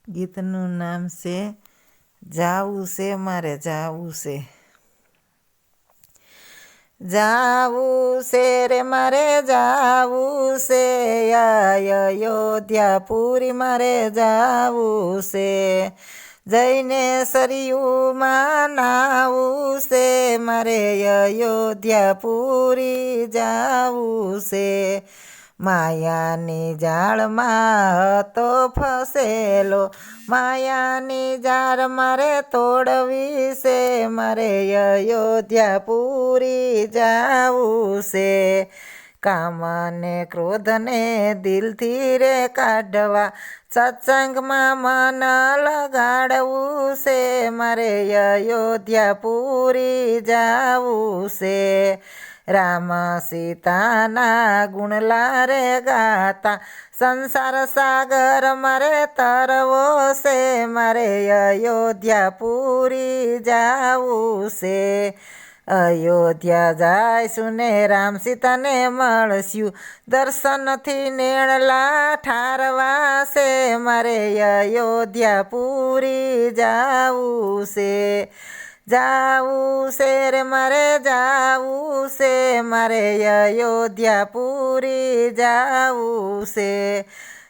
ગીતનું નામ છે જાવું છે મારે જાવું છે. જાવું છે રે મારે જાવું છે, અયોધ્યાપુરી મારે જાવું છે. જઈને સરયુમાં નાવું છે, મારે અયોધ્યાપુરી જાવું છે. માયાની જાળમાં હતો ફસેલો, માયાની જાળ મારે તોડવી છે, મારે અયોધ્યાપુરી જાવું છે. કામને ક્રોધને દિલથી રે કાઢવા, સત્સંગમાં મન લગાડવું છે, મારે અયોધ્યાપુરી જાવું છે. રામ સીતાના ગુણલા રે ગાતા, સંસાર સાગર મારે તરવો છે, મારે અયોધ્યાપુરી જાવું છે. અયોધ્યા જાયશું ને રામ સીતાને મળશું, દર્શનથી નેણલા ઠારવા છે, મારે અયોધ્યાપુરી જાવું છે. જાવું છે રે મારે જાવું છે, મારે અયોધ્યાપુરી જાવું છે.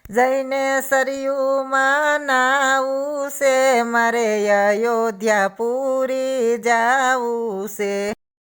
જઈને સરયુમાં નાવું છે, મારે અયોધ્યાપુરી જાવું છે.